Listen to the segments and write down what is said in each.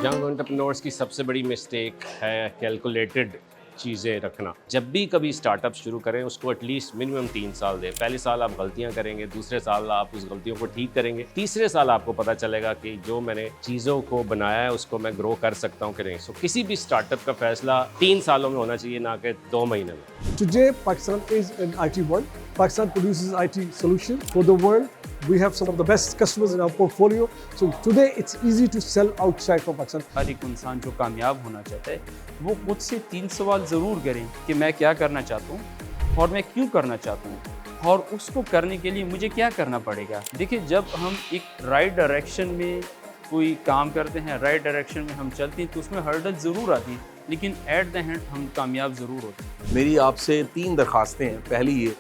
Young entrepreneurs की सबसे बड़ी मिस्टेक है कैलकुलेटेड चीज़ें रखना। जब भी कभी स्टार्टअप शुरू करें उसको एटलीस्ट मिनिमम 3 साल दें। पहले साल आप गलतियां करेंगे, दूसरे साल आप उस गलतियों को ठीक करेंगे, तीसरे साल आपको पता चलेगा कि जो मैंने चीज़ों को बनाया है उसको मैं ग्रो कर सकता हूँ कि नहीं। सो किसी भी स्टार्टअप का फैसला 3 सालों में होना चाहिए, ना कि 2 महीने में। Today, Pakistan is an IT world. Pakistan produces IT solutions for the world. We have some of the best customers in our portfolio. So today, it's easy to sell outside from Pakistan. हर एक इंसान जो कामयाब होना चाहता है वो खुद से 3 सवाल ज़रूर करें कि मैं क्या करना चाहता हूँ और मैं क्यों करना चाहता हूँ और उसको करने के लिए मुझे क्या करना पड़ेगा। देखिए, जब हम एक राइट डायरेक्शन में कोई काम करते हैं, राइट डायरेक्शन में हम चलते हैं तो उसमें हर्डल ज़रूर आती है, लेकिन एट द एंड हम कामयाब ज़रूर होते हैं। मेरी आपसे 3 दरखास्तें हैं। पहली ये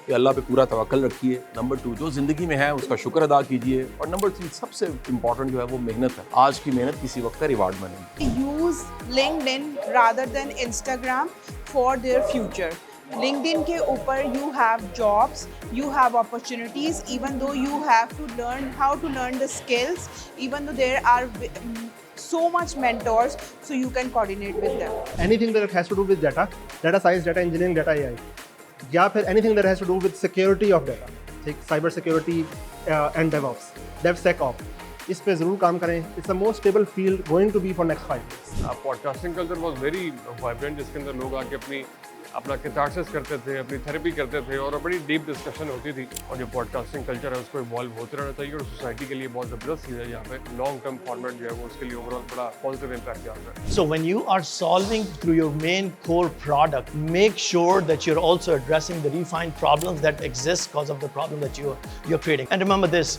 कि अल्लाह पे पूरा तवक्कल रखिए। नंबर 2, जो ज़िंदगी में है उसका शुक्र अदा कीजिए। और नंबर 3, सबसे इम्पॉर्टेंट जो है वो मेहनत है। आज की मेहनत किसी वक्त का रिवार्ड बनेगी। Use LinkedIn rather than Instagram for their future. LinkedIn के ऊपर you have jobs, you have opportunities, even though you have to learn how to learn the skills, even though there are so much mentors, so you can coordinate with them. Anything that has to do with data science, data engineering, data AI, या फिर anything that has to do with security of data, like cyber security and DevOps, DevSecOps, इस पे ज़रूर काम करें। It's the most stable field going to be for next 5 years. Podcasting culture was very vibrant, जिसके अंदर लोग आके अपना कैथार्सिस करते थे, अपनी थेरेपी करते थे और बड़ी डीप डिस्कशन होती थी। और जो पॉडकास्टिंग कल्चर है उसको इवॉल्व होते रहना चाहिए और सोसाइटी के लिए बहुत ज़बरदस्त चीज़ है। यहाँ पे लॉन्ग टर्म फॉर्मेट जो है वो उसके लिए ओवरऑल बड़ा पॉजिटिव इम्पैक्ट आता है। So when you are solving through your main core product, make sure that you're also addressing the refined problems that exist because of the problem that you're creating. And remember this,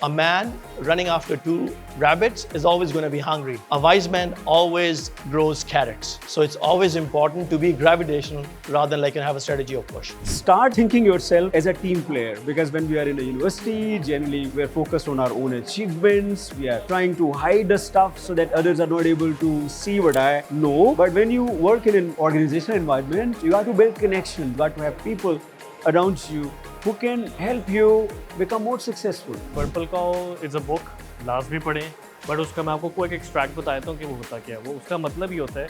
a man running after 2 rabbits is always going to be hungry. A wise man always grows carrots. So it's always important to be gravitational rather than like have a strategy of push. Start thinking yourself as a team player, because when we are in a university, generally we're focused on our own achievements. We are trying to hide the stuff so that others are not able to see what I know. But when you work in an organizational environment, you have to build connection. You have to have people around you who can help you become more successful. Purple cow is a book, last भी पढ़ें, but उसका मैं आपको कोई एक extract बताता हूँ कि वो होता क्या है। वो उसका मतलब ये होता है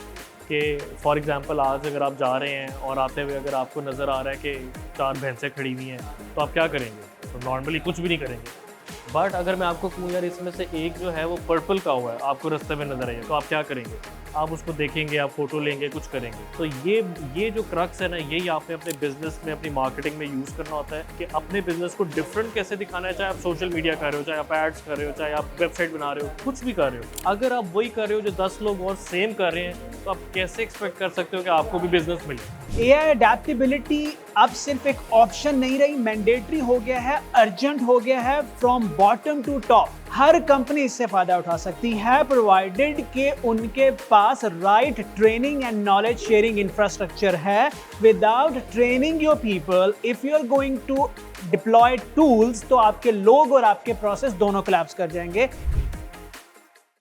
कि फॉर एग्जांपल आज अगर आप जा रहे हैं और आते हुए अगर आपको नज़र आ रहा है कि 4 भैंसें खड़ी हुई हैं तो आप क्या करेंगे? तो नॉर्मली कुछ भी नहीं करेंगे। बट अगर मैं आपको कहूँ यार इसमें से एक जो है वो पर्पल काउ है, आपको रास्ते में नज़र आई है, तो आप क्या करेंगे? आप उसको देखेंगे, आप फोटो लेंगे, कुछ करेंगे। तो ये जो क्रक्स है ना, यही आपने अपने बिजनेस में, अपनी मार्केटिंग में यूज़ करना होता है कि अपने बिजनेस को डिफरेंट कैसे दिखाना है। चाहे आप सोशल मीडिया कर रहे हो, चाहे आप एड्स कर रहे हो, चाहे आप वेबसाइट बना रहे हो, कुछ भी कर रहे हो, अगर आप वही कर रहे हो जो 10 लोग और सेम कर रहे हैं तो आप कैसे एक्सपेक्ट कर सकते हो कि आपको भी बिजनेस मिले? AI अडेप्टेबिलिटी अब सिर्फ एक ऑप्शन नहीं रही, मैंडेटरी हो गया है, अर्जेंट हो गया है, फ्रॉम बॉटम टू टॉप। हर कंपनी इससे फायदा उठा सकती है, प्रोवाइडेड कि उनके पास right training and knowledge sharing infrastructure है। Without training your people, if you are going to deploy tools, तो आपके लोग और आपके प्रोसेस दोनों कोलैप्स कर जाएंगे।